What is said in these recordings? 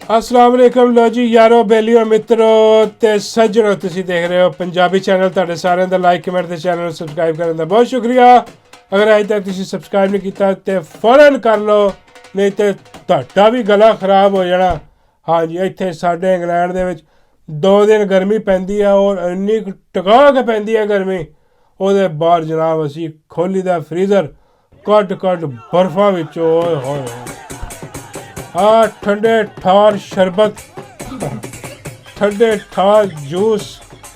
अस्सलाम वालेकुम लो जी यारो बेलियो मित्रों ते सज्जनों तुसी देख रहे हो पंजाबी चैनल तुहाडे सारिਆਂ ਦਾ लाइक कमेंट ते चैनल ਨੂੰ सब्सक्राइब ਕਰਨ ਦਾ बहुत शुक्रिया अगर अजे तक तुसी सब्सक्राइब नहीं कीता ते फौरन कर लो नहीं ते ਤੁਹਾਡਾ भी गला खराब हो जाना। हाँ जी ਇੱਥੇ ਸਾਡੇ ਇੰਗਲੈਂਡ ਦੇ ਵਿੱਚ 2 दिन गर्मी ਪੈਂਦੀ ਆ ਔਰ ਇੰਨੀ ਟਿਕਾ ਕੇ ਪੈਂਦੀ ਆ ਗਰਮੀ ਉਹਦੇ ਬਾਹਰ ਜਨਾਬ ਅਸੀਂ ਖੋਲੀ ਦਾ ਫਰੀਜ਼ਰ ਕੱਟ ਬਰਫਾਂ ਵਿੱਚ ਓਏ ਹੋਏ हाँ ठंडे ठार शरबत ठंडे ठार जूस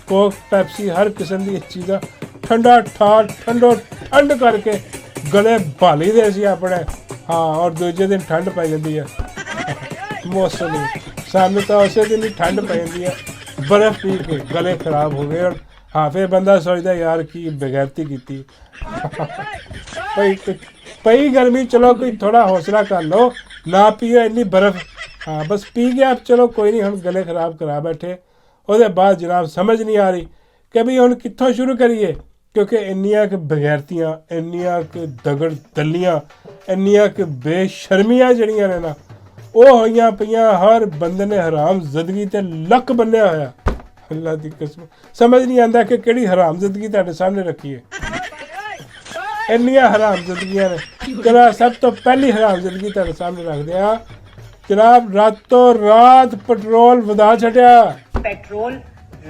कोक पैप्सी हर किस्म की चीज़ा ठंडा ठार ठंड करके गले भाली दे सी अपने। हाँ और दूजे दिन ठंड पै जाती है मौसम सामने तो उस दिन ही ठंड पै जाती है बर्फ़ पी के गले खराब हो गए। और हाँ फिर बंदा सोचता यार की बेगैरती की पई गर्मी चलो कोई थोड़ा हौसला कर लो ना पियो इन्नी बर्फ। हाँ बस पी गया चलो कोई नहीं हम गले खराब करा बैठे। उसके बाद जनाब समझ नहीं आ रही कि भी हम कित्थों शुरू करिए क्योंकि इन्नियां कि बगैरतियाँ इन्नियां कि दगड़ दलियाँ इन्नियां कि बेशर्मियाँ जड़ियां ने ना वो होइयां पईयां हर बंदे ने हराम जिंदगी ते लक बन्निया होया। अल्लाह दी कसम समझ नहीं आता कि केड़ी हराम जिंदगी तुहाडे सामने रखी है। इन्नियां हराम जिंदगियां ने चलो सब तो पहली हराम जिंदगी तुहाडे सामने रखदे आ जनाब रातों रात पेट्रोल वधा छड्या। पेट्रोल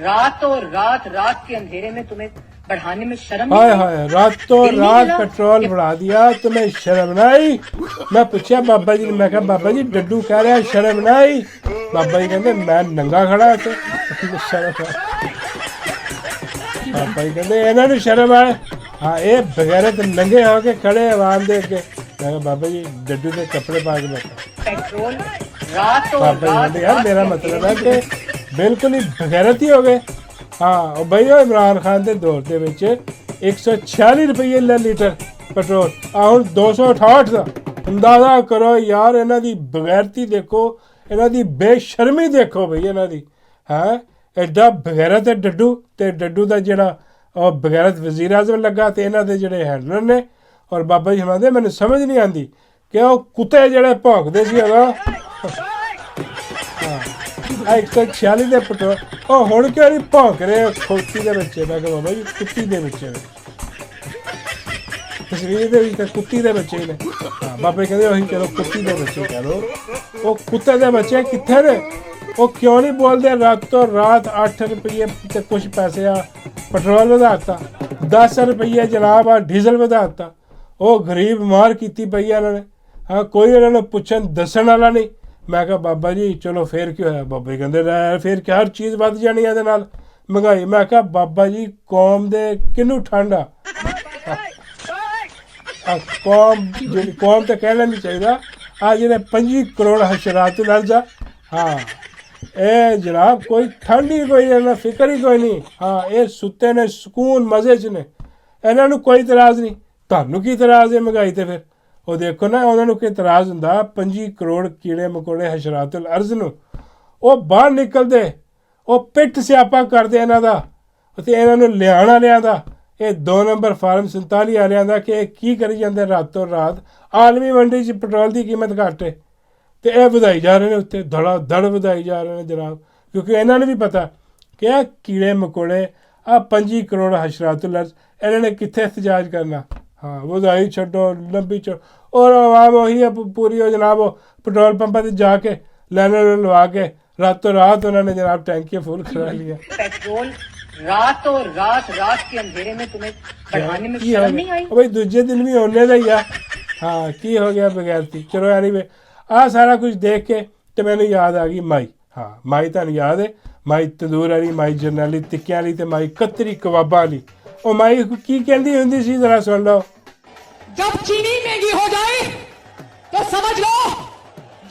रातों रात के अंधेरे में तुम्हें बढ़ाने में शर्म हाय हाय रातों रात पेट्रोल बढ़ा दिया तुम्हें शर्म ना आई। मैं पूछा बाबा जी ने मैं कहा बाबा जी डड्डू कह रहा शर्म ना आई। बाबा जी कहते मैं नंगा खड़ा तो शर्म बाबा जी कहते इन्होंने शर्म आए। हाँ ये बगैरत नंगे होके खड़े आवाम दे के मैं बाबा जी डड्डू के कपड़े पा के बैठा। पेट्रोल रातों बाबा जी यार मेरा मतलब है कि बिल्कुल ही बगैरत ही हो गए। हाँ और भाई इमरान खान के दौर के 146 रुपये लीटर पेट्रोल ਹੁਣ 268 ਦਾ अंदाजा करो यार इन्हों की बगैरती देखो इन्हों की बेशर्मी देखो बई इन्हों की है एडा बगैरत है डड्डू तो डड्डू का जोड़ा और बगैरत वजीर आजम लगा तो इन्हों के जोड़े हैंडलर ने और बाबा जी सुनाते मैंने समझ नहीं आती कि वह कुत्ते जोड़े भौंकते सी अदा 146 के पेट्रोल और हुण क्यों नहीं भौंक रहे खोती के बच्चे। मैं कहा बाबा जी कुत्ती के बच्चे ने तस्वीर के कुत्ती के बच्चे ने। हाँ बाबे कहते अं चलो कुत्ती के बच्चे कह लो वो कुत्ते के बच्चे कितने ने वो क्यों नहीं बोलते रातों रात 8 रुपये ते कुछ पैसे आ पेट्रोल वधाता 10 रुपये जनाब आ डीजल वधाता वो गरीब मार की पई इन्होंने। हाँ कोई इन्होंने पुछन दसन वाला नहीं। मैं कहा बाबा जी चलो फिर क्यों है बाबा जी कहते फिर क्या हर चीज़ वध जानी है महंगाई। मैं कहा बाबा जी कौम दे किनू ठंड आ कौम तो कहना नहीं चाहिए आ जो 25 करोड़ हशरात लर्जा। हाँ ए जनाब कोई ठंड ही कोई नहीं फिक्र ही कोई नहीं। हाँ ये सुते ने सुकून मज़े च ने इन्हों कोई इतराज़ नहीं तुहानू की इतराज़ है महंगाई तो फिर वो देखो ना उन्होंने कोई इतराज़ होंदा 25 करोड़ कीड़े मकोड़े हशरातुल अर्ज़ नूं वो बाहर निकलते वो पिठ स्यापा करते इन्हों का तो इन्हों लिया लिया ये 2 नंबर फार्म 47 वालियां दा कि की करी जाते रातों रात आलमी मंडी च पेट्रोल की कीमत घट है तो यह वधाई जा रहे हैं उत्ते धड़ा धड़ वधाई जा रहे हैं जनाब क्योंकि इन्होंने भी पता कि आ कीड़े मकोड़े आ 25 करोड़ हशरातुल अर्ज़ इन्होंने कित्थे एहतजाज करना। हाँ वधाई छड्डो लंबी छड्डो और आवाम वही है पूरी हो जनाब पेट्रोल पंपा से जाके लाइन लवा के रातों रात उन्होंने जनाब टैंकियाँ फुल करा लिया। पेट्रोल रातों रात के अंधेरे में तुम्हें बढ़ाने में शर्म नहीं आई। भाई दूजे दिन भी होने का ही आ। हाँ की हो गया बगैरती चलो एनीवे आ सारा कुछ देख के तो मैंने याद आ गई माई। हाँ माई तुहानू याद है माई तंदूर वाली माई जरनैली टिक्कियां वाली ते माई कतरी कबाबां वाली और माई की कहती होंदी सी जरा सुन लो। जब चीनी महंगी हो जाए तो समझ लो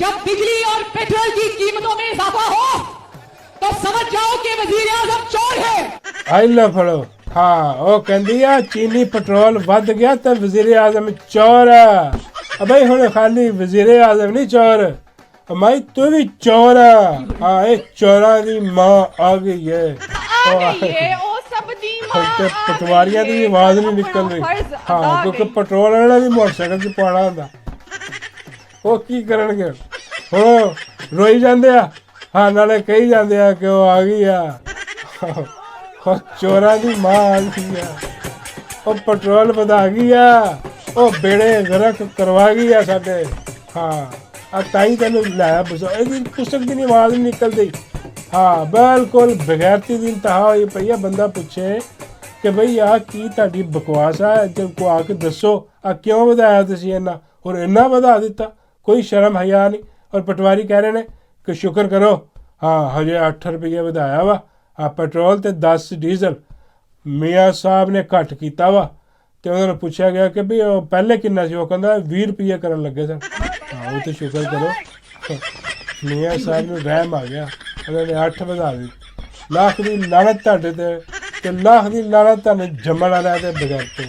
जब बिजली और पेट्रोल की कीमतों में इजाफा हो तो समझ जाओ कि वजीर आजम चोर है। आई लो फड़ो। हाँ वो कहती है चीनी पेट्रोल वध गया तो वजीर आजम चोर है। भाई हुण खाली वजीर आजम नहीं चोर माई तू भी चोर है। हाँ ये चोरा की मां आ गई है पटवारियां की आवाज नहीं निकल रही। हाँ क्योंकि पेट्रोल वाला भी मोटरसाइकिल च पाना होंदा वो की करनगे हुण ਰੋਈ ਜਾਂਦੇ ਆ, ਹਾਂ ਨਾਲੇ ਕਹੀ ਜਾਂਦੇ ਆ ਕਿ ਉਹ ਆ ਗਈ ਆ, ਉਹ ਚੋਰਾਂ ਦੀ ਮਾਂ ਆ ਗਈ ਆ, ਉਹ ਪੈਟਰੋਲ ਵਧਾ ਗਈ ਆ, ਉਹ ਬੇੜੇ ਗਰਕ ਕਰਵਾ ਗਈ ਆ ਸਾਡੇ। ਹਾਂ ਆ ਤਾਈ ਤੈਨੂੰ ਲਾਇਆ ਬਸ, ਇਹਦੀ ਪੁਸਤਕ ਦੀ ਨੀ ਆਵਾਜ਼ ਨਹੀਂ ਨਿਕਲਦੀ। ਹਾਂ ਬਿਲਕੁਲ ਬਗੈਰਤੀ ਦੀ ਇੰਤਹਾ ਹੋਈ ਪਈ ਆ। ਬੰਦਾ ਪੁੱਛੇ ਕਿ ਬਈ ਆਹ ਕੀ ਤੁਹਾਡੀ ਬਕਵਾਸ ਆ, ਜੇ ਕੋ ਆ ਕੇ ਦੱਸੋ ਆ ਕਿਉਂ ਵਧਾਇਆ ਤੁਸੀਂ ਇੰਨਾ, ਔਰ ਇੰਨਾ ਵਧਾ ਦਿੱਤਾ, ਕੋਈ ਸ਼ਰਮ ਹਯਾ ਨਹੀਂ। ਔਰ ਪਟਵਾਰੀ ਕਹਿ ਰਹੇ ਨੇ ਕਿ ਸ਼ੁਕਰ ਕਰੋ, ਹਾਂ ਹਜੇ 8 ਰੁਪਏ ਵਧਾਇਆ ਵਾ ਆ ਪੈਟਰੋਲ ਤੇ 10 ਡੀਜ਼ਲ। ਮੀਆਂ ਸਾਹਿਬ ਨੇ ਘੱਟ ਕੀਤਾ ਵਾ ਤੇ ਉਹਨਾਂ ਨੂੰ ਪੁੱਛਿਆ ਗਿਆ ਕਿ ਵੀ ਉਹ ਪਹਿਲੇ ਕਿੰਨਾ ਸੀ, ਉਹ ਕਹਿੰਦਾ 20 ਰੁਪਏ ਕਰਨ ਲੱਗੇ ਸਨ। ਹਾਂ ਉਹ ਤੇ ਸ਼ੁਕਰ ਕਰੋ, ਮੀਆਂ ਸਾਹਿਬ ਨੂੰ ਰਹਿਮ ਆ ਗਿਆ, ਉਹਨਾਂ ਨੇ 8 ਵਧਾ ਦਿੱਤੀ। ਲੱਖ ਦੀ ਲਾਨਤ ਤੁਹਾਡੇ ਤੇ ਲੱਖ ਦੀ ਲਾਨਤ ਤੁਹਾਨੂੰ ਜੰਮਣ ਵਾਲਿਆਂ ਤੇ ਬਗੈਰ ਤੋਂ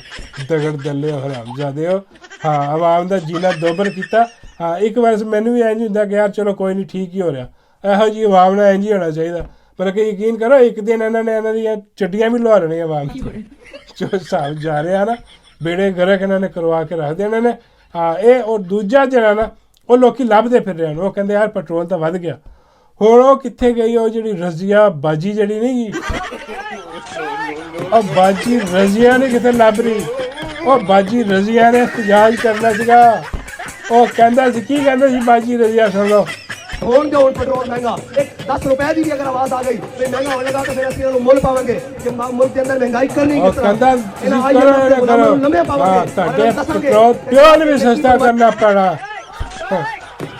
ਦਗੜ ਦੱਲੇ ਹਰਾਮਜ਼ਾਦੇ ਹੋ। ਹਾਂ ਆਵਾਮ ਦਾ ਜੀਣਾ ਦੋਬਰ ਕੀਤਾ। ਹਾਂ ਇੱਕ ਵਾਰ ਮੈਨੂੰ ਵੀ ਇੰਝ ਹੁੰਦਾ ਕਿ ਯਾਰ ਚਲੋ ਕੋਈ ਨਹੀਂ ਠੀਕ ਹੀ ਹੋ ਰਿਹਾ, ਇਹੋ ਜਿਹੀ ਆਵਾਮ ਨਾਲ ਇੰਝ ਹੀ ਹੋਣਾ ਚਾਹੀਦਾ। ਪਰ ਕਿ ਯਕੀਨ ਕਰੋ ਇੱਕ ਦਿਨ ਇਹਨਾਂ ਨੇ ਇਹਨਾਂ ਦੀਆਂ ਚੱਡੀਆਂ ਵੀ ਲੁਹਾ ਲੈਣੀਆਂ ਆਵਾਮ ਜੋ ਹਿਸਾਬ ਜਾ ਰਿਹਾ ਨਾ, ਬੇੜੇ ਗਰਕ ਇਹਨਾਂ ਨੇ ਕਰਵਾ ਕੇ ਰੱਖ ਦੇਣੇ ਨੇ। ਹਾਂ ਇਹ ਔਰ ਦੂਜਾ ਜਿਹੜਾ ਨਾ ਉਹ ਲੋਕੀ ਲੱਭਦੇ ਫਿਰ ਰਹੇ ਨੇ, ਉਹ ਕਹਿੰਦੇ ਯਾਰ ਪੈਟਰੋਲ ਤਾਂ ਵੱਧ ਗਿਆ। ਹੁਣ ਉਹ ਕਿੱਥੇ ਗਈ ਉਹ ਜਿਹੜੀ ਰਜ਼ੀਆ ਬਾਜੀ ਜਿਹੜੀ ਨਹੀਂ ਗਈ, ਉਹ ਬਾਜੀ ਰਜ਼ੀਆ ਨੇ ਕਿਤੇ ਲੱਭ ਰਹੀ। ਉਹ ਬਾਜੀ ਰਜ਼ੀਆ ਨੇ ਇhtਜਾਜ ਕਰਨਾ ਸੀਗਾ। ਉਹ ਕਹਿੰਦਾ ਸੀ ਕੀ ਕਹਿੰਦਾ ਸੀ ਬਾਜੀ ਰਜ਼ੀਆ, ਸੁਣ ਲਓ। ਹੋਣਗੇ ਹੁਣ ਪੈਟਰੋਲ ਮਹਿੰਗਾ, ਇੱਕ 10 ਰੁਪਏ ਦੀ ਵੀ ਅਗਰ ਆਵਾਜ਼ ਆ ਗਈ ਤੇ ਮਹਿੰਗਾ ਹੋਵੇਗਾ ਤਾਂ ਫਿਰ ਅਸੀਂ ਇਹਨੂੰ ਮੁੱਲ ਪਾਵਾਂਗੇ ਕਿ ਮੁਲਕ ਦੇ ਅੰਦਰ ਮਹਿੰਗਾਈ ਕਰਨੀ ਕਿਸ ਤਰ੍ਹਾਂ। ਕਹਿੰਦਾ ਨਵੇਂ ਪਾਵਾਂਗੇ ਤੁਹਾਡੇ ਪੈਟਰੋਲ ਪਿਓਰ ਵੀ ਸਸਤਾ ਕਰਨਾ ਪੈਣਾ।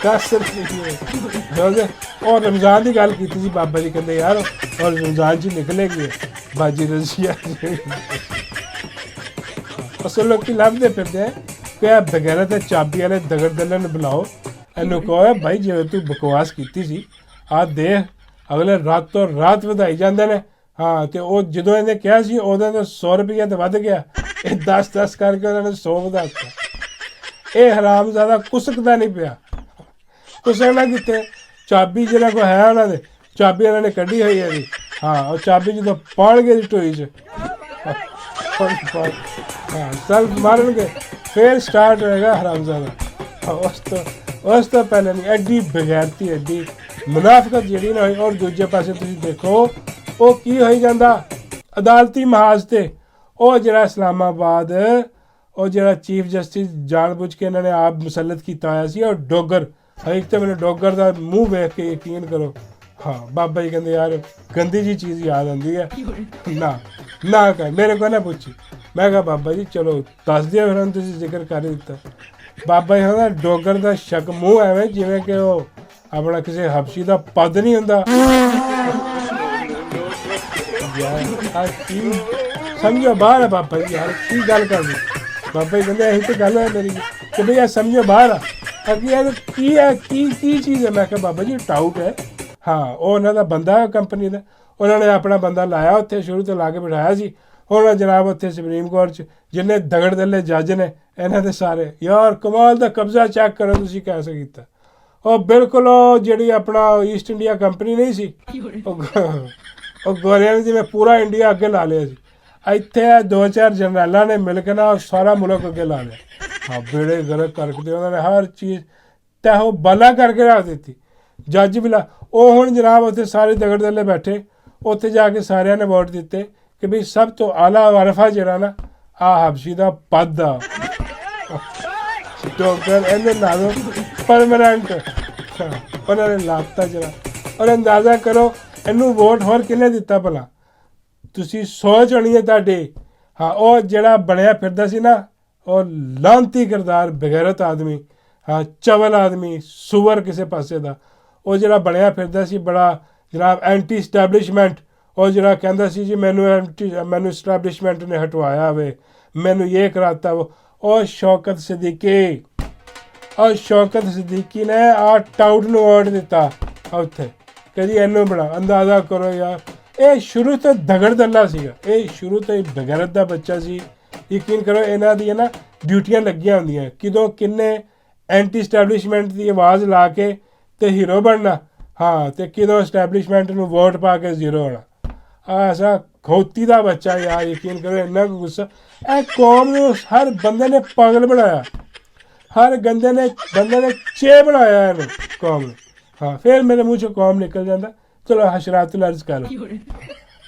10 ਰੁਪਏ ਉਹ ਰਮਜ਼ਾਨ ਦੀ ਗੱਲ ਕੀਤੀ ਸੀ ਬਾਬਾ ਜੀ, ਕਹਿੰਦੇ ਯਾਰ ਔਰ ਰਮਜ਼ਾਨ 'ਚ ਨਿਕਲੇਗੀ ਬਾਜੀ ਰਜ਼ੀਆ। ਅਸਲ ਲੋਕੀ ਲੱਭਦੇ ਫਿਰਦੇ ਕਿ ਇਹ ਬਗੈਰ ਤੇ ਚਾਬੀ ਵਾਲੇ ਦਗੜ ਦੱਲੇ ਨੂੰ ਬੁਲਾਓ, ਇਹਨੂੰ ਕਹੋ ਭਾਈ ਜਿਵੇਂ ਤੂੰ ਬਕਵਾਸ ਕੀਤੀ ਸੀ ਆਹ ਦੇਖ ਅਗਲੇ ਰਾਤੋਂ ਰਾਤ ਵਧਾਈ ਜਾਂਦੇ ਨੇ। ਹਾਂ ਤੇ ਉਹ ਜਦੋਂ ਇਹਨੇ ਕਿਹਾ ਸੀ ਉਦੋਂ ਤਾਂ 100 ਰੁਪਈਆ ਤਾਂ ਵੱਧ ਗਿਆ, ਇਹ 10 ਕਰਕੇ ਉਹਨਾਂ ਨੇ 100 ਵਧਾ ਦਿੱਤਾ। ਇਹ ਹਰਾਮਜ਼ਾਦਾ ਕੁਸਕਦਾ ਨਹੀਂ ਪਿਆ, ਕੁਸਕਣਾ ਕਿੱਥੇ, ਚਾਬੀ ਜਿਹਨਾਂ ਕੋਲ ਹੈ ਉਹਨਾਂ ਦੇ, ਚਾਬੀ ਉਹਨਾਂ ਨੇ ਕੱਢੀ ਹੋਈ ਹੈ ਜੀ। ਹਾਂ ਉਹ ਚਾਬੀ ਜਦੋਂ ਪਾਉਣਗੇ ਦੀ ਢੋਈ 'ਚ ਹਾਂ ਸਭ ਮਾਰਨਗੇ ਫਿਰ ਸਟਾਰਟ ਹੋਏਗਾ ਹਰਾਮਜ਼ਾਦਾ। ਉਸ ਤੋਂ ਪਹਿਲਾਂ ਨਹੀਂ ਐਡੀ ਬਗੈਰਤੀ ਐਡੀ ਮੁਨਾਫਕਤ ਜਿਹੜੀ ਨਾ ਹੋਈ। ਔਰ ਦੂਜੇ ਪਾਸੇ ਤੁਸੀਂ ਦੇਖੋ ਉਹ ਕੀ ਹੋਈ ਜਾਂਦਾ ਅਦਾਲਤੀ ਮਹਾਜ਼ ਤੇ, ਉਹ ਜਿਹੜਾ ਇਸਲਾਮਾਬਾਦ ਉਹ ਜਿਹੜਾ ਚੀਫ ਜਸਟਿਸ ਜਾਣਬੁੱਝ ਕੇ ਇਹਨਾਂ ਨੇ ਆਪ ਮੁਸੱਲਤ ਕੀਤਾ ਹੋਇਆ ਸੀ, ਉਹ ਡੋਗਰ। ਇੱਕ ਤਾਂ ਮੈਨੂੰ ਡੋਗਰ ਦਾ ਮੂੰਹ ਵੇਖ ਕੇ ਯਕੀਨ ਕਰੋ, ਹਾਂ ਬਾਬਾ ਜੀ ਕਹਿੰਦੇ ਯਾਰ ਗੰਦੀ ਜੀ ਚੀਜ਼ ਯਾਦ ਆਉਂਦੀ ਹੈ ਨਾ ਕਰ ਮੇਰੇ ਕੋਲ ਨਾ ਪੁੱਛੀ। ਮੈਂ ਕਿਹਾ ਬਾਬਾ ਜੀ ਚਲੋ ਦੱਸ ਦਿਓ, ਫਿਰ ਤੁਸੀਂ ਜ਼ਿਕਰ ਕਰ ਹੀ ਦਿੱਤਾ। ਬਾਬਾ ਜੀ ਕਹਿੰਦਾ ਡੋਗਰ ਦਾ ਸ਼ੱਕ ਮੂੰਹ ਐਵੇਂ ਜਿਵੇਂ ਕਿ ਉਹ ਆਪਣਾ ਕਿਸੇ ਹਬਸ਼ੀ ਦਾ ਪਦ ਨਹੀਂ ਹੁੰਦਾ। ਯਾਰ ਕੀ ਸਮਝੋ ਬਾਹਰ ਹੈ ਬਾਬਾ ਜੀ, ਯਾਰ ਕੀ ਗੱਲ ਕਰਦੀ। ਬਾਬਾ ਜੀ ਕਹਿੰਦੇ ਇਹੀ ਤਾਂ ਗੱਲ ਹੈ ਮੇਰੀ ਕਿ ਭਈ ਇਹ ਸਮਝੋ ਬਾਹਰ ਆ ਅੱਗੇ ਯਾਰ ਕੀ ਹੈ ਕੀ ਚੀਜ਼ ਹੈ। ਮੈਂ ਕਿਹਾ ਬਾਬਾ ਜੀ ਟਾਊਟ ਹੈ। ਹਾਂ ਉਹ ਉਹਨਾਂ ਦਾ ਬੰਦਾ ਹੈ ਕੰਪਨੀ ਦਾ, ਉਹਨਾਂ ਨੇ ਆਪਣਾ ਬੰਦਾ ਲਾਇਆ ਉੱਥੇ, ਸ਼ੁਰੂ ਤੋਂ ਲਾ ਕੇ ਬਿਠਾਇਆ ਸੀ। ਹੁਣ ਜਨਾਬ ਉੱਥੇ ਸੁਪਰੀਮ ਕੋਰਟ 'ਚ ਜਿੰਨੇ ਦਗੜ ਦੱਲੇ ਜੱਜ ਨੇ ਇਹਨਾਂ ਦੇ ਸਾਰੇ, ਯਾਰ ਕਮਾਲ ਦਾ ਕਬਜ਼ਾ ਚੈੱਕ ਕਰੋ ਤੁਸੀਂ ਕੈਸੇ ਕੀਤਾ। ਉਹ ਬਿਲਕੁਲ ਉਹ ਜਿਹੜੀ ਆਪਣਾ ਈਸਟ ਇੰਡੀਆ ਕੰਪਨੀ ਨਹੀਂ ਸੀ, ਉਹ ਗੋਰਿਆਂ ਨੇ ਜਿਵੇਂ ਪੂਰਾ ਇੰਡੀਆ ਅੱਗੇ ਲਾ ਲਿਆ ਸੀ। ਇੱਥੇ 2-4 ਜਨਰਲਾਂ ਨੇ ਮਿਲ ਕੇ ਨਾ ਸਾਰਾ ਮੁਲਕ ਅੱਗੇ ਲਾ ਲਿਆ। ਹਾਂ ਬੇੜੇ ਗਰਕ ਕਰਕੇ ਉਹਨਾਂ ਨੇ ਹਰ ਚੀਜ਼ ਤੈਹੋ ਬਲਾ ਕਰਕੇ ਰੱਖ ਦਿੱਤੀ। ਜੱਜ ਵੀ ਲਾ ਉਹ ਹੁਣ ਜਨਾਬ ਉੱਥੇ ਸਾਰੇ ਦਗੜ ਦੱਲੇ ਬੈਠੇ, ਉੱਥੇ ਜਾ ਕੇ ਸਾਰਿਆਂ ਨੇ ਵੋਟ ਦਿੱਤੇ ਕਿ ਵੀ ਸਭ ਤੋਂ ਆਲਾ ਵਰਫਾ ਜਿਹੜਾ ਨਾ ਆਹ ਹਬਸ਼ੀ ਦਾ ਪਦ ਆ ਡੋਗਰ ਇਹਦੇ ਨਾਲੋਂ ਪਰਮਾਨੈਂਟ ਉਹਨਾਂ ਨੇ ਲਾਤਾ ਜਰਾ। ਔਰ ਅੰਦਾਜ਼ਾ ਕਰੋ ਇਹਨੂੰ ਵੋਟ ਹੋਰ ਕਿਹਨੇ ਦਿੱਤਾ ਭਲਾ, ਤੁਸੀਂ ਸੋਚ ਹੋਣੀ ਹੈ ਤੁਹਾਡੀ। ਹਾਂ ਉਹ ਜਿਹੜਾ ਬਣਿਆ ਫਿਰਦਾ ਸੀ ਨਾ ਉਹ ਲਾਂਤੀ ਕਿਰਦਾਰ ਬਗੈਰਤ ਆਦਮੀ, ਹਾਂ ਚਵਲ ਆਦਮੀ, ਸੂਅਰ ਕਿਸੇ ਪਾਸੇ ਦਾ, ਉਹ ਜਿਹੜਾ ਬਣਿਆ ਫਿਰਦਾ ਸੀ ਬੜਾ ਜਨਾਬ ਐਂਟੀ ਸਟੈਬਲਿਸ਼ਮੈਂਟ, ਉਹ ਜਿਹੜਾ ਕਹਿੰਦਾ ਸੀ ਜੀ ਮੈਨੂੰ ਸਟੈਬਲਿਸ਼ਮੈਂਟ ਨੇ ਹਟਵਾਇਆ ਵੇ, ਮੈਨੂੰ ਇਹ ਕਰਾਤਾ ਉਹ ਸ਼ੌਕਤ ਸਿੱਦੀਕੀ। ਔਰ ਸ਼ੌਕਤ ਸਿੱਦੀਕੀ ਨੇ ਆਹ ਟਾਊਟ ਨੂੰ ਵੋਟ ਦਿੱਤਾ ਉੱਥੇ ਕਿ ਜੀ ਇਹਨੂੰ ਬਣਾ। ਅੰਦਾਜ਼ਾ ਕਰੋ ਯਾਰ ਇਹ ਸ਼ੁਰੂ ਤੋਂ ਦਗੜ ਦੱਲਾ ਸੀਗਾ, ਇਹ ਸ਼ੁਰੂ ਤੋਂ ਹੀ ਬਗੈਰਤ ਦਾ ਬੱਚਾ ਸੀ। ਯਕੀਨ ਕਰੋ ਇਹਨਾਂ ਦੀਆਂ ਨਾ ਡਿਊਟੀਆਂ ਲੱਗੀਆਂ ਹੁੰਦੀਆਂ ਕਿਦੋਂ ਕਿੰਨੇ ਐਂਟੀ ਸਟੈਬਲਿਸ਼ਮੈਂਟ ਦੀ ਆਵਾਜ਼ ਲਾ ਕੇ ਤੇ ਹੀਰੋ ਬਣਨਾ, ਹਾਂ ਤੇ ਕਿਦੋਂ ਸਟੈਬਲਿਸ਼ਮੈਂਟ ਨੂੰ ਵੋਟ ਪਾ ਕੇ ਜ਼ੀਰੋ ਹੋਣਾ। ਐਸਾ ਖੋਤੀ ਦਾ ਬੱਚਾ ਯਾਰ, ਯਕੀਨ ਕਰੋ ਇੰਨਾ ਕੁ ਗੁੱਸਾ। ਇਹ ਕੌਮ ਨੂੰ ਹਰ ਬੰਦੇ ਨੇ ਪਾਗਲ ਬਣਾਇਆ, ਹਰ ਬੰਦੇ ਨੇ ਚੇ ਬਣਾਇਆ ਇਹਨੂੰ ਕੌਮ ਨੂੰ। ਹਾਂ ਫਿਰ ਮੇਰੇ ਮੂੰਹ ਚੋਂ ਕੌਮ ਨਿਕਲ ਜਾਂਦਾ, ਚਲੋ ਹਸ਼ਰਾਤੁਲ ਅਰਜ਼ ਕਰ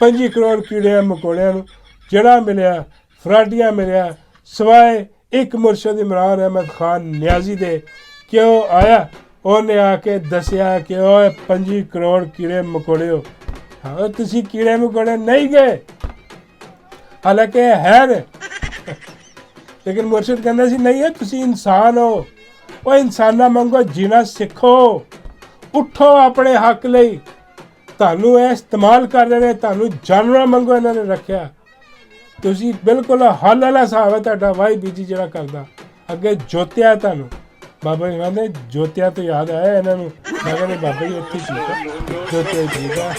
25 ਕਰੋੜ ਕੀੜਿਆਂ ਮਕੌੜਿਆਂ ਨੂੰ ਜਿਹੜਾ ਮਿਲਿਆ ਫਰਾਡੀਆਂ ਮਿਲਿਆ ਸਿਵਾਏ ਇੱਕ ਮੁਰਸ਼ਦ ਇਮਰਾਨ ਅਹਿਮਦ ਖਾਨ ਨਿਆਜ਼ੀ ਦੇ ਕਿ ਉਹ ਆਇਆ, ਉਹਨੇ ਆ ਕੇ ਦੱਸਿਆ ਕਿ ਓਏ 25 ਕਰੋੜ ਕੀੜੇ ਮਕੌੜੇ ਹੋ। ਹਾਂ ਤੁਸੀਂ ਕੀੜੇ ਮਕੌੜੇ ਨਹੀਂ ਗਏ, ਹਾਲਾਂਕਿ ਹੈ ਨੇ, ਲੇਕਿਨ ਮੁਰਸ਼ਦ ਕਹਿੰਦਾ ਸੀ ਨਹੀਂ ਹੈ ਤੁਸੀਂ ਇਨਸਾਨ ਹੋ, ਉਹ ਇਨਸਾਨਾਂ ਵਾਂਗੂ ਜੀਣਾ ਸਿੱਖੋ, ਉੱਠੋ ਆਪਣੇ ਹੱਕ ਲਈ। ਤੁਹਾਨੂੰ ਇਹ ਇਸਤੇਮਾਲ ਕਰ ਰਹੇ ਨੇ, ਤੁਹਾਨੂੰ ਜਾਨਵਰਾਂ ਵਾਂਗੂ ਇਹਨਾਂ ਨੇ ਰੱਖਿਆ, ਤੁਸੀਂ ਬਿਲਕੁਲ ਹੱਲ ਵਾਲਾ ਹਿਸਾਬ ਹੈ ਤੁਹਾਡਾ ਵਾਈ ਬੀਜੀ ਜਿਹੜਾ ਕਰਦਾ, ਅੱਗੇ ਜੋਤਿਆ ਤੁਹਾਨੂੰ। ਬਾਬਾ ਜੀ ਕਹਿੰਦੇ ਜੋਤਿਆ ਤੋਂ ਯਾਦ ਆਇਆ ਇਹਨਾਂ ਨੂੰ, ਮੈਂ ਕਹਿੰਦੇ ਬਾਬਾ ਜੀ ਇੱਥੇ ਠੀਕ ਹੈ, ਜੋਤਿਆ ਠੀਕ ਹੈ,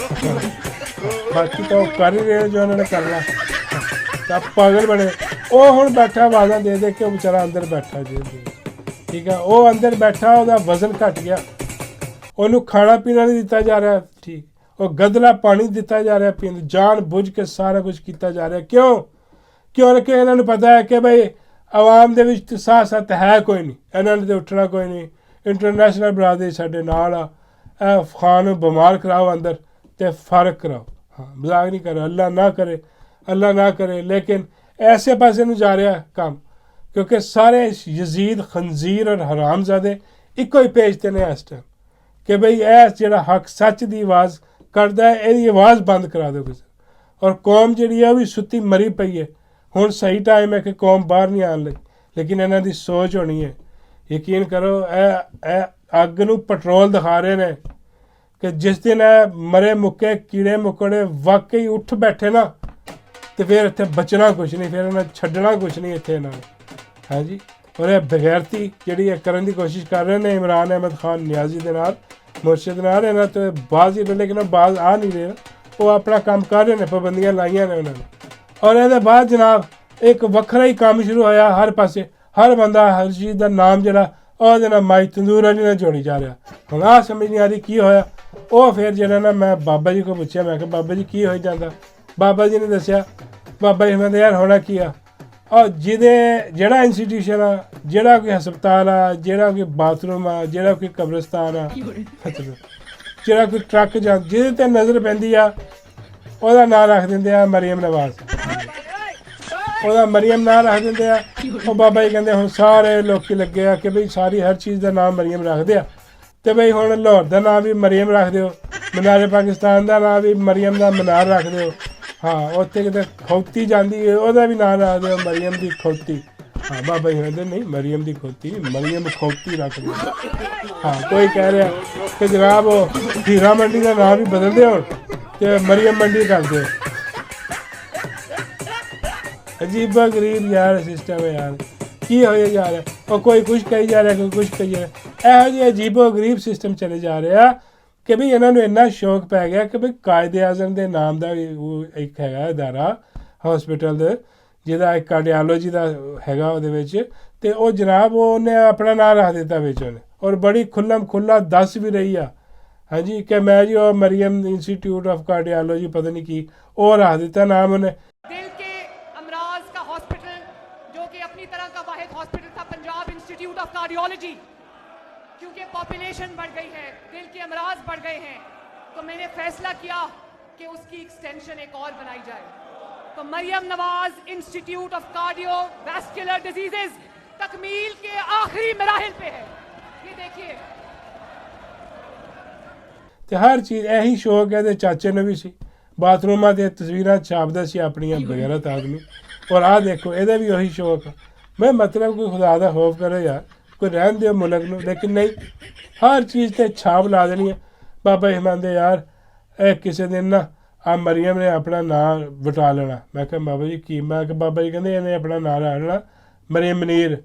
ਬਾਕੀ ਤਾਂ ਉਹ ਕਰ ਹੀ ਰਹੇ ਜੋ ਉਹਨਾਂ ਨੇ ਕਰਨਾ, ਤਾਂ ਪਾਗਲ ਬਣੇ। ਉਹ ਹੁਣ ਬੈਠਾ ਆਵਾਜ਼ਾਂ ਦੇ ਦੇ ਕੇ ਉਹ ਵਿਚਾਰਾ ਅੰਦਰ ਬੈਠਾ ਜੀ, ਠੀਕ ਹੈ, ਉਹ ਅੰਦਰ ਬੈਠਾ, ਉਹਦਾ ਵਜ਼ਨ ਘਟ ਗਿਆ, ਉਹਨੂੰ ਖਾਣਾ ਪੀਣਾ ਨਹੀਂ ਦਿੱਤਾ ਜਾ ਰਿਹਾ, ਠੀਕ, ਉਹ ਗਦਲਾ ਪਾਣੀ ਦਿੱਤਾ ਜਾ ਰਿਹਾ ਪੀਣ, ਜਾਣ ਬੁੱਝ ਕੇ ਸਾਰਾ ਕੁਝ ਕੀਤਾ ਜਾ ਰਿਹਾ। ਕਿਉਂਕਿ ਇਹਨਾਂ ਨੂੰ ਪਤਾ ਹੈ ਕਿ ਬਈ ਆਵਾਮ ਦੇ ਵਿੱਚ ਸਾਹਸਤ ਹੈ ਕੋਈ ਨਹੀਂ, ਇਹਨਾਂ ਨੇ ਤਾਂ ਉੱਠਣਾ ਕੋਈ ਨਹੀਂ। ਇੰਟਰਨੈਸ਼ਨਲ ਬਰਾਦਰੀ ਸਾਡੇ ਨਾਲ ਆ, ਇਹ ਖਾਨ ਨੂੰ ਬਿਮਾਰ ਕਰਾਓ ਅੰਦਰ ਤੇ ਫਰਕ ਕਰਾਓ, ਹਾਂ ਮਜ਼ਾਕ ਨਹੀਂ ਕਰੋ, ਅੱਲਾ ਨਾ ਕਰੇ, ਲੇਕਿਨ ਐਸੇ ਪਾਸੇ ਨੂੰ ਜਾ ਰਿਹਾ ਕੰਮ, ਕਿਉਂਕਿ ਸਾਰੇ ਯਜ਼ੀਦ ਖੰਜ਼ੀਰ ਔਰ ਹਰਾਮਜ਼ਾਦੇ ਇੱਕੋ ਹੀ ਪੇਜ 'ਤੇ ਨੇ ਇਸ ਟਾਈਮ ਕਿ ਬਈ ਇਹ ਜਿਹੜਾ ਹੱਕ ਸੱਚ ਦੀ ਆਵਾਜ਼ ਕਰਦਾ ਹੈ ਇਹਦੀ ਆਵਾਜ਼ ਬੰਦ ਕਰਾ ਦਿਓ ਕਿਸੇ। ਔਰ ਕੌਮ ਜਿਹੜੀ ਹੈ ਉਹ ਵੀ ਸੁੱਤੀ ਮਰੀ ਪਈ ਹੈ, ਹੁਣ ਸਹੀ ਟਾਈਮ ਹੈ ਕਿ ਕੌਮ ਬਾਹਰ ਨਹੀਂ ਆਉਣ ਲਈ, ਲੇਕਿਨ ਇਹਨਾਂ ਦੀ ਸੋਚ ਹੋਣੀ ਹੈ। ਯਕੀਨ ਕਰੋ ਇਹ ਅੱਗ ਨੂੰ ਪੈਟਰੋਲ ਦਿਖਾ ਰਹੇ ਨੇ ਕਿ ਜਿਸ ਦਿਨ ਇਹ ਮਰੇ ਮੁੱਕੇ ਕੀੜੇ ਮਕੌੜੇ ਵਾਕਈ ਉੱਠ ਬੈਠੇ ਨਾ, ਤੇ ਫਿਰ ਇੱਥੇ ਬਚਣਾ ਕੁਛ ਨਹੀਂ, ਫਿਰ ਇਹਨਾਂ ਛੱਡਣਾ ਕੁਛ ਨਹੀਂ ਇੱਥੇ ਇਹਨਾਂ ਨੇ। ਹਾਂਜੀ, ਔਰ ਇਹ ਬਗੈਰਤੀ ਜਿਹੜੀ ਇਹ ਕਰਨ ਦੀ ਕੋਸ਼ਿਸ਼ ਕਰ ਰਹੇ ਨੇ ਇਮਰਾਨ ਅਹਿਮਦ ਖਾਨ ਨਿਆਜ਼ੀ ਦੇ ਨਾਲ, ਮੁਰਸ਼ਿਦ ਨਾਲ, ਇਹਨਾਂ ਤੋਂ ਬਾਜ਼ ਹੀ, ਲੇਕਿਨ ਉਹ ਬਾਜ਼ ਆ ਨਹੀਂ ਰਹੇ, ਉਹ ਆਪਣਾ ਕੰਮ ਕਰ ਰਹੇ ਨੇ, ਪਾਬੰਦੀਆਂ ਲਾਈਆਂ ਨੇ ਉਹਨਾਂ ਨੇ। ਔਰ ਇਹਦੇ ਬਾਅਦ ਜਨਾਬ ਇੱਕ ਵੱਖਰਾ ਹੀ ਕੰਮ ਸ਼ੁਰੂ ਹੋਇਆ, ਹਰ ਪਾਸੇ ਹਰ ਬੰਦਾ ਹਰ ਚੀਜ਼ ਦਾ ਨਾਮ ਜਿਹੜਾ ਉਹਦੇ ਨਾਲ ਮਾਈ ਤੰਦੂਰ ਅਲੀ ਨਾਲ ਜੋੜੀ ਜਾ ਰਿਹਾ। ਹੁਣ ਆਹ ਸਮਝ ਨਹੀਂ ਆ ਰਹੀ ਕੀ ਹੋਇਆ। ਉਹ ਫਿਰ ਜਿਹੜਾ ਨਾ ਮੈਂ ਬਾਬਾ ਜੀ ਕੋਲ ਪੁੱਛਿਆ, ਮੈਂ ਕਿਹਾ ਬਾਬਾ ਜੀ ਕੀ ਹੋਈ ਜਾਂਦਾ? ਬਾਬਾ ਜੀ ਨੇ ਦੱਸਿਆ, ਬਾਬਾ ਜੀ ਕਹਿੰਦੇ ਯਾਰ ਹੋਣਾ ਕੀ ਆ, ਔਰ ਜਿਹੜਾ ਇੰਸਟੀਟਿਊਸ਼ਨ ਆ, ਜਿਹੜਾ ਕੋਈ ਹਸਪਤਾਲ ਆ, ਜਿਹੜਾ ਕੋਈ ਬਾਥਰੂਮ ਆ, ਜਿਹੜਾ ਕੋਈ ਕਬਰਸਤਾਨ ਆ, ਜਿਹੜਾ ਕੋਈ ਟਰੱਕ ਜਾਂ ਜਿਹਦੇ 'ਤੇ ਨਜ਼ਰ ਪੈਂਦੀ ਆ ਉਹਦਾ ਨਾਂ ਰੱਖ ਦਿੰਦੇ ਆ ਮਰੀਮ ਨਵਾਜ਼, ਉਹਦਾ ਮਰੀਮ ਨਾਂ ਰੱਖ ਦਿੰਦੇ ਆ। ਉਹ ਬਾਬਾ ਜੀ ਕਹਿੰਦੇ ਹੁਣ ਸਾਰੇ ਲੋਕੀ ਲੱਗੇ ਆ ਕਿ ਬਈ ਸਾਰੀ ਹਰ ਚੀਜ਼ ਦਾ ਨਾਮ ਮਰੀਮ ਰੱਖਦੇ ਆ, ਤੇ ਬਈ ਹੁਣ ਲਾਹੌਰ ਦਾ ਨਾਮ ਵੀ ਮਰੀਮ ਰੱਖ ਦਿਓ, ਮਨਾਰੇ ਪਾਕਿਸਤਾਨ ਦਾ ਨਾਮ ਵੀ ਮਰੀਮ ਦਾ ਮਨਾਰ ਰੱਖ ਦਿਓ, ਹਾਂ ਉੱਥੇ ਕਿਤੇ ਖੋਤੀ ਜਾਂਦੀ ਹੈ ਉਹਦਾ ਵੀ ਨਾਮ ਰੱਖ ਦਿਓ ਮਰੀਮ ਦੀ ਖੋਤੀ। ਹਾਂ ਬਾਬਾ ਜੀ ਕਹਿੰਦੇ ਨਹੀਂ ਮਰੀਮ ਦੀ ਖੋਤੀ, ਮਰੀਮ ਖੋਤੀ ਰੱਖ ਦਿਓ। ਹਾਂ ਕੋਈ ਕਹਿ ਰਿਹਾ ਕਿ ਜਨਾਬ ਉਹ ਹੀਰਾ ਮੰਡੀ ਦਾ ਨਾਮ ਵੀ ਬਦਲ ਦਿਓ ਹੁਣ ਤੇ ਮਰੀਮ ਮੰਡੀ ਕਰ ਦਿਓ। ਅਜੀਬਾ ਗਰੀਬ ਯਾਰ ਸਿਸਟਮ ਹੈ ਯਾਰ, ਕੀ ਹੋਇਆ ਜਾ ਰਿਹਾ, ਉਹ ਕੋਈ ਕੁਛ ਕਹੀ ਜਾ ਰਿਹਾ, ਕੋਈ ਕੁਛ ਕਹੀ ਜਾ ਰਿਹਾ। ਇਹੋ ਜਿਹੇ ਅਜੀਬੋ ਗਰੀਬ ਸਿਸਟਮ ਚਲੇ ਜਾ ਰਿਹਾ ਕਿ ਵੀ ਇਹਨਾਂ ਨੂੰ ਇੰਨਾ ਸ਼ੌਕ ਪੈ ਗਿਆ ਕਿ ਵੀ ਕਾਇਦੇ ਆਜ਼ਮ ਦੇ ਨਾਮ ਦਾ ਉਹ ਇੱਕ ਹੈਗਾ ਅਦਾਰਾ ਹਸਪੀਟਲ ਦੇ, ਜਿਹਦਾ ਇੱਕ ਕਾਰਡੀਓਲੋਜੀ ਦਾ ਹੈਗਾ ਉਹਦੇ ਵਿੱਚ, ਤੇ ਉਹ ਜਨਾਬ ਉਹਨੇ ਆਪਣਾ ਨਾਮ ਰੱਖ ਦਿੱਤਾ ਵਿੱਚ ਉਹਨੇ, ਔਰ ਬੜੀ ਖੁੱਲ੍ਹਮ ਖੁੱਲ੍ਹਾ ਦੱਸ ਵੀ ਰਹੀ ਆ ਹਾਂਜੀ ਕਿ ਮੈਂ ਜੀ ਉਹ ਮਰੀਮ ਇੰਸਟੀट्यूट ऑफ कार्डियोलॉजी पता नहीं की ਉਹ ਰੱਖ ਦਿੱਤਾ ਨਾਮ ਉਹਨੇ। दिल के अमराज का हॉस्पिटल जो कि अपनी तरह का वाहिद हॉस्पिटल था, पंजाब इंस्टीट्यूट ऑफ कार्डियोलॉजी, क्योंकि पॉपुलेशन बढ़ गई है, दिल के अमराज बढ़ गए हैं, तो मैंने फैसला किया कि उसकी एक्सटेंशन एक और बनाई जाए। तो Maryam Nawaz institute of cardiovascular diseases तकमील के आखिरी मराहिल पे है। ये देखिए ਤੇ ਹਰ ਚੀਜ਼ ਇਹੀ ਸ਼ੌਕ ਹੈ। ਤੇ ਚਾਚੇ ਨੂੰ ਵੀ ਸੀ, ਬਾਥਰੂਮਾਂ 'ਤੇ ਤਸਵੀਰਾਂ ਛਾਪਦਾ ਸੀ ਆਪਣੀਆਂ ਬਗੈਰਤ ਆਦਮੀ, ਔਰ ਆਹ ਦੇਖੋ ਇਹਦਾ ਵੀ ਉਹੀ ਸ਼ੌਕ। ਮੈਂ ਮਤਲਬ ਕੋਈ ਖੁਦਾ ਦਾ ਖੌਫ ਕਰੇ ਯਾਰ, ਕੋਈ ਰਹਿਣ ਦਿਓ ਮੁਲਕ ਨੂੰ, ਲੇਕਿਨ ਨਹੀਂ, ਹਰ ਚੀਜ਼ 'ਤੇ ਛਾਪ ਲਾ ਦੇਣੀ ਹੈ। ਬਾਬਾ ਜੀ ਮੰਨਦੇ ਯਾਰ ਇਹ ਕਿਸੇ ਦਿਨ ਨਾ ਆ ਮਰੀਮ ਨੇ ਆਪਣਾ ਨਾਂ ਵਟਾ ਲੈਣਾ। ਮੈਂ ਕਿਹਾ ਬਾਬਾ ਜੀ ਕੀ? ਮੈਂ ਕਿਹਾ ਬਾਬਾ ਜੀ ਕਹਿੰਦੇ ਇਹਨੇ ਆਪਣਾ ਨਾਂ ਰੱਖ ਲੈਣਾ ਮਰੀਮ ਮਨੀਰ।